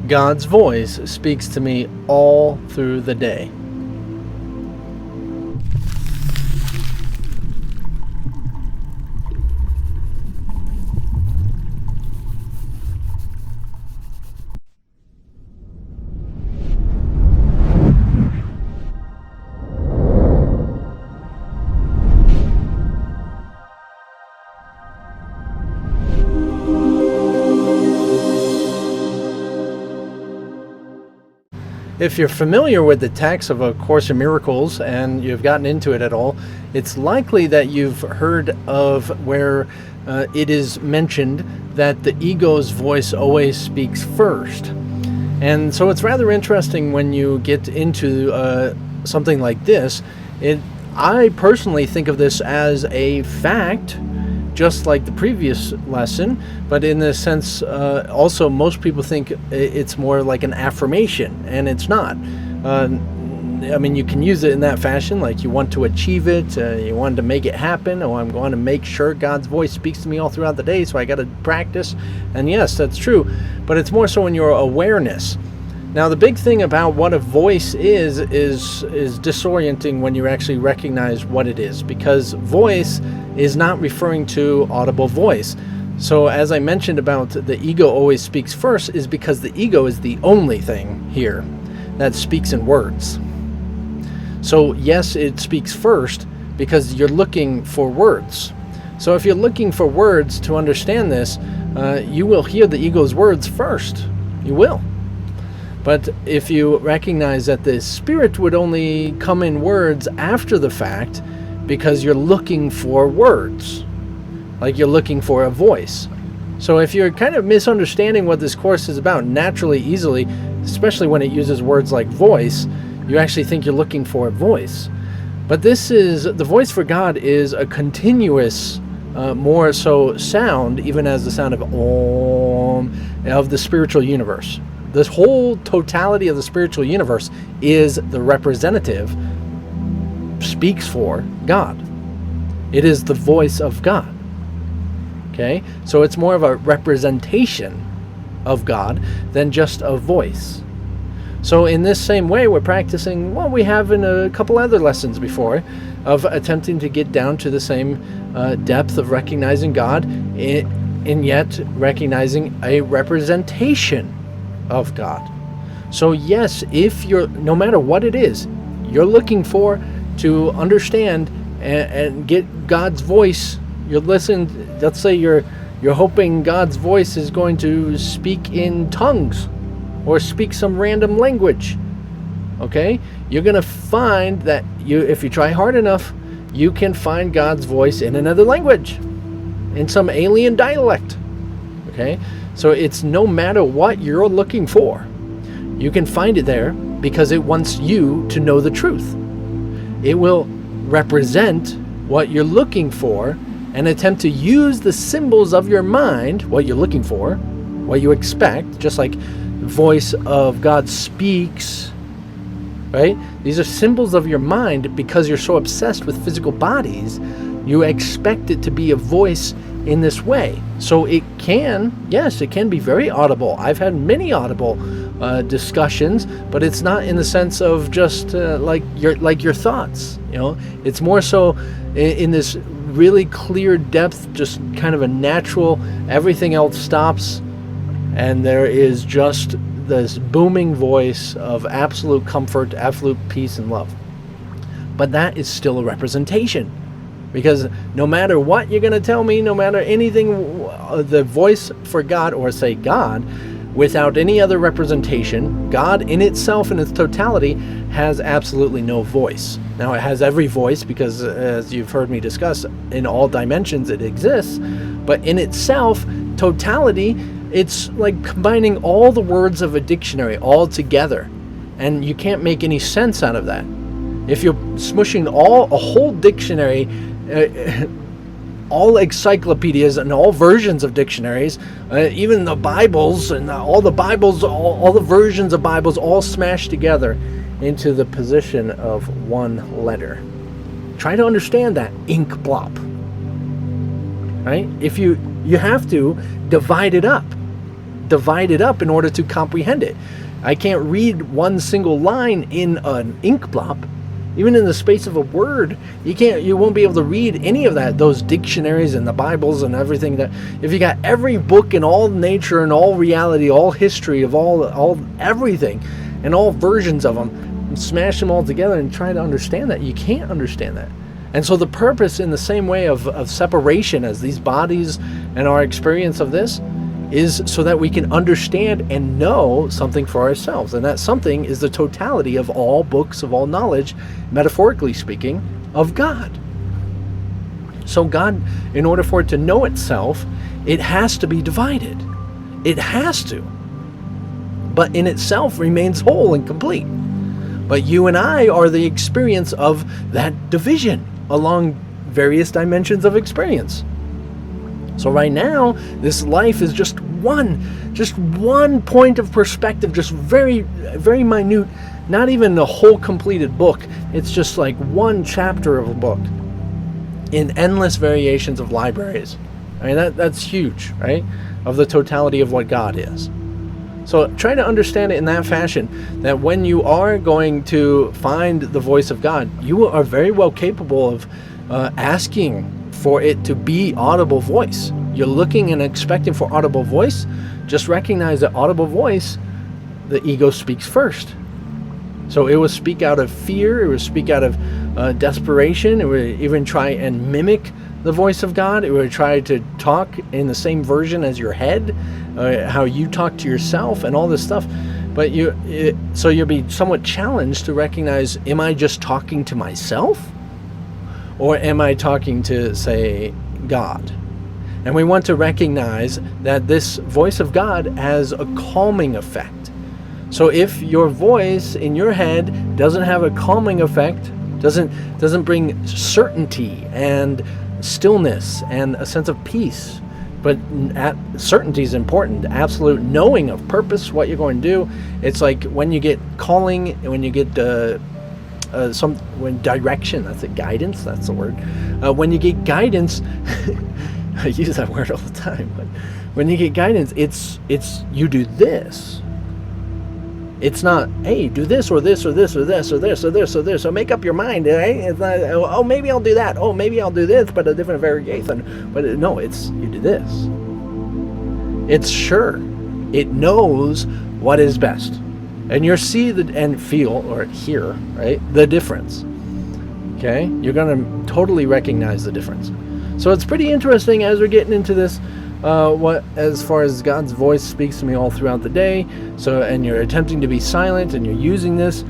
God's voice speaks to me all through the day. If you're familiar with the text of A Course in Miracles and you've gotten into it at all, it's likely that you've heard of where it is mentioned that the ego's voice always speaks first. And so it's rather interesting when you get into something like this. I personally think of this as a fact, just like the previous lesson, but in the sense, also most people think it's more like an affirmation, and it's not. I mean, you can use it in that fashion, like you want to achieve it, you want to make it happen, or I'm going to make sure God's voice speaks to me all throughout the day, so I got to practice. And yes, that's true, but it's more so in your awareness. Now, the big thing about what a voice is disorienting when you actually recognize what it is, because voice is not referring to audible voice. So as I mentioned about the ego always speaks first, is because the ego is the only thing here that speaks in words. So yes, it speaks first because you're looking for words. So if you're looking for words to understand this, you will hear the ego's words first. You will. But if you recognize that the spirit would only come in words after the fact, because you're looking for words, like you're looking for a voice. So if you're kind of misunderstanding what this course is about naturally, easily, especially when it uses words like voice, you actually think you're looking for a voice. But the voice for God is a continuous, more so sound, even as the sound of Om, of the spiritual universe. This whole totality of the spiritual universe is the representative, speaks for God. It is the voice of God. Okay? So it's more of a representation of God than just a voice. So in this same way, we're practicing what we have in a couple other lessons before, of attempting to get down to the same depth of recognizing God, and yet recognizing a representation of God. So yes, if no matter what it is, you're looking for to understand and get God's voice, you're listening, let's say you're hoping God's voice is going to speak in tongues or speak some random language. Okay? You're going to find that if you try hard enough, you can find God's voice in another language, in some alien dialect. Okay? So it's no matter what you're looking for, you can find it there because it wants you to know the truth. It will represent what you're looking for and attempt to use the symbols of your mind, what you're looking for, what you expect, just like voice of God speaks, right? These are symbols of your mind because you're so obsessed with physical bodies, you expect it to be a voice in this way. So it can be very audible. I've had many audible discussions, but it's not in the sense of just like your thoughts. It's more so in this really clear depth, just kind of a natural. Everything else stops, and there is just this booming voice of absolute comfort, absolute peace, and love. But that is still a representation. Because no matter what you're going to tell me, no matter anything, the voice for God, or say God, without any other representation, God in itself, in its totality, has absolutely no voice. Now it has every voice because, as you've heard me discuss, in all dimensions it exists, but in itself, totality, it's like combining all the words of a dictionary all together, and you can't make any sense out of that. If you're smushing a whole dictionary, all encyclopedias and all versions of dictionaries, even the Bibles and all the Bibles, all the versions of Bibles, all smashed together into the position of one letter. Try to understand that ink blop, right? If you have to divide it up. divided up in order to comprehend it. I can't read one single line in an ink blot. Even in the space of a word, you won't be able to read any of that, those dictionaries and the Bibles and everything. That if you got every book in all nature and all reality, all history of all everything, and all versions of them, and smash them all together and try to understand that, you can't understand that. And so the purpose, in the same way of separation as these bodies and our experience of this, is so that we can understand and know something for ourselves. And that something is the totality of all books, of all knowledge, metaphorically speaking, of God. So God, in order for it to know itself, it has to be divided. It has to. But in itself remains whole and complete. But you and I are the experience of that division along various dimensions of experience. So right now, this life is just one point of perspective, just very, very minute, not even a whole completed book. It's just like one chapter of a book in endless variations of libraries. I mean, that's huge, right? Of the totality of what God is. So try to understand it in that fashion, that when you are going to find the voice of God, you are very well capable of asking for it to be audible voice. You're looking and expecting for audible voice. Just recognize that audible voice, the ego speaks first. So it will speak out of fear. It will speak out of desperation. It will even try and mimic the voice of God. It will try to talk in the same version as your head, how you talk to yourself and all this stuff. But so you'll be somewhat challenged to recognize, am I just talking to myself? Or am I talking to, say, God? And we want to recognize that this voice of God has a calming effect. So if your voice in your head doesn't have a calming effect, doesn't bring certainty and stillness and a sense of peace, but certainty is important, absolute knowing of purpose, what you're going to do. It's like when you get calling, when you get when direction, that's a guidance, that's the word. When you get guidance, I use that word all the time, but when you get guidance, it's you do this. It's not, hey, do this or this or this or this or this or this or this. So make up your mind, right? It's not, oh, maybe I'll do that. Oh, maybe I'll do this, but a different variation. But no, it's you do this. It's sure. It knows what is best. And you'll see and feel or hear, right, the difference. Okay? You're going to totally recognize the difference. So it's pretty interesting as we're getting into this, as far as God's voice speaks to me all throughout the day. So, and you're attempting to be silent and you're using this,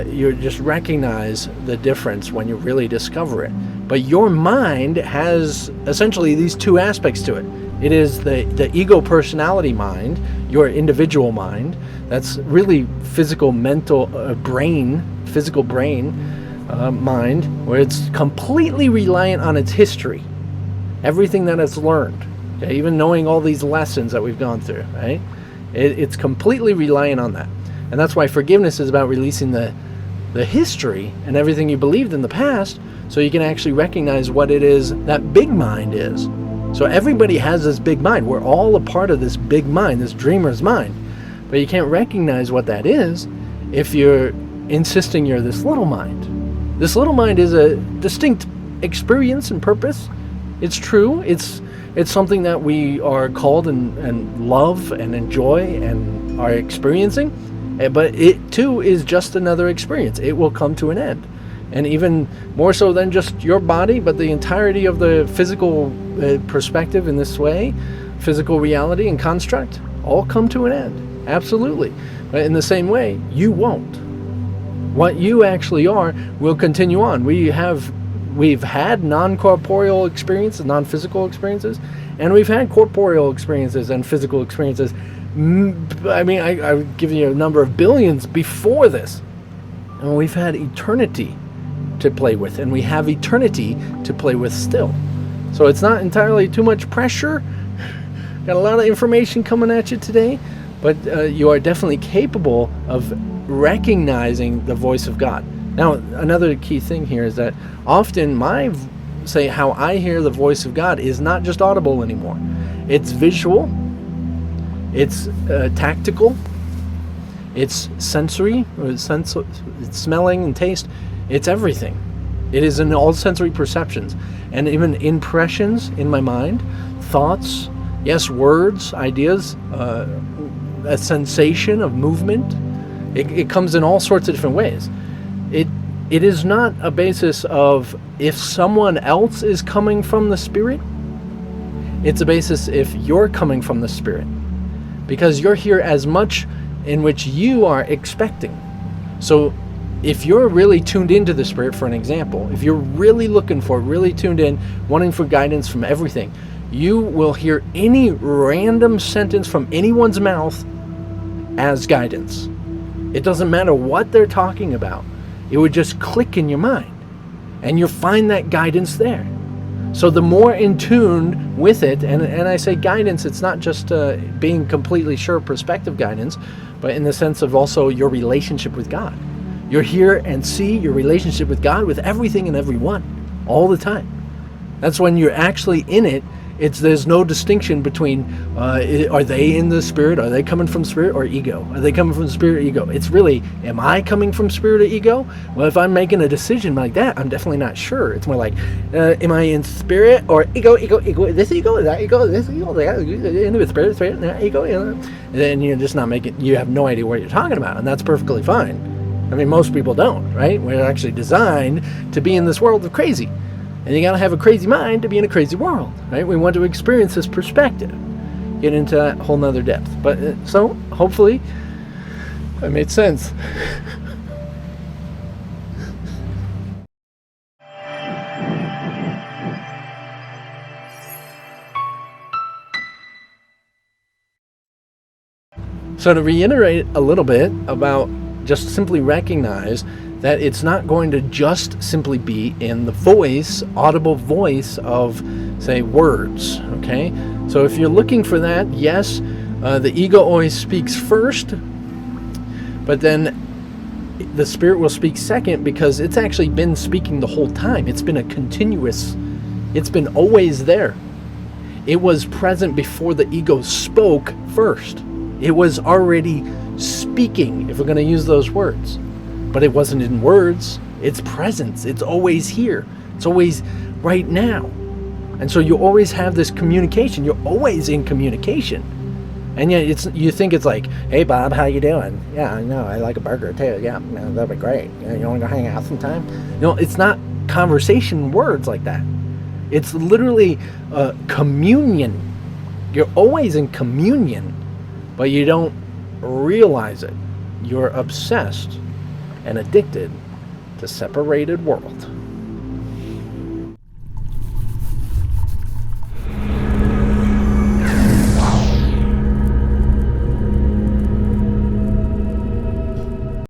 you just recognize the difference when you really discover it. But your mind has essentially these two aspects to it. It is the ego personality mind, your individual mind. That's really physical, mental physical brain mind, where it's completely reliant on its history, everything that it's learned. Okay? Even knowing all these lessons that we've gone through, right? It's completely reliant on that. And that's why forgiveness is about releasing the history and everything you believed in the past, so you can actually recognize what it is that big mind is. So everybody has this big mind. We're all a part of this big mind, this dreamer's mind. But you can't recognize what that is if you're insisting you're this little mind. This little mind is a distinct experience and purpose. It's true. It's something that we are called and love and enjoy and are experiencing. But it too is just another experience. It will come to an end. And even more so than just your body, but the entirety of the physical perspective in this way, physical reality and construct, all come to an end. Absolutely. But in the same way, you won't. What you actually are will continue on. We've had non-corporeal experiences, non-physical experiences, and we've had corporeal experiences and physical experiences. I mean, I give you a number of billions before this. And we've had eternity to play with, and we have eternity to play with still. So it's not entirely too much pressure. Got a lot of information coming at you today, but you are definitely capable of recognizing the voice of God. Now, another key thing here is that often how I hear the voice of God is not just audible anymore. It's visual, It's tactical. It's sensory. It's smelling and taste. It's everything. It is in all sensory perceptions. And even impressions in my mind, thoughts, yes, words, ideas, a sensation of movement. It comes in all sorts of different ways. It is not a basis of if someone else is coming from the Spirit. It's a basis if you're coming from the Spirit. Because you're here as much in which you are expecting. So if you're really tuned into the Spirit, for an example, if you're really looking for, really tuned in, wanting for guidance from everything, you will hear any random sentence from anyone's mouth as guidance. It doesn't matter what they're talking about. It would just click in your mind, and you'll find that guidance there. So the more in tune with it, and I say guidance, it's not just being completely sure perspective guidance, but in the sense of also your relationship with God. You're here and see your relationship with God, with everything and everyone, all the time. That's when you're actually in it. There's no distinction between are they in the Spirit, are they coming from Spirit or ego? Are they coming from Spirit or ego? It's really, am I coming from Spirit or ego? Well, if I'm making a decision like that, I'm definitely not sure. It's more like, am I in Spirit or ego, this ego, that ego, this ego, that into Spirit, that ego, and then you're just not making, you have no idea what you're talking about, and that's perfectly fine. I mean, most people don't, right? We're actually designed to be in this world of crazy. And you gotta have a crazy mind to be in a crazy world, right? We want to experience this perspective, get into that whole nother depth. But so hopefully that made sense. So to reiterate a little bit about just simply recognize that it's not going to just simply be in the voice, audible voice of, say, words, okay? So if you're looking for that, yes, the ego always speaks first, but then the Spirit will speak second because it's actually been speaking the whole time. It's been a continuous, it's been always there. It was present before the ego spoke first. It was already speaking, if we're going to use those words. But it wasn't in words. It's presence. It's always here. It's always right now. And so you always have this communication. You're always in communication. And yet you think it's like, hey, Bob, how you doing? Yeah, I know. I like a burger, too. Yeah, that'd be great. You want to go hang out sometime? No, it's not conversation words like that. It's literally communion. You're always in communion, but you don't realize it. You're obsessed and addicted to separated world.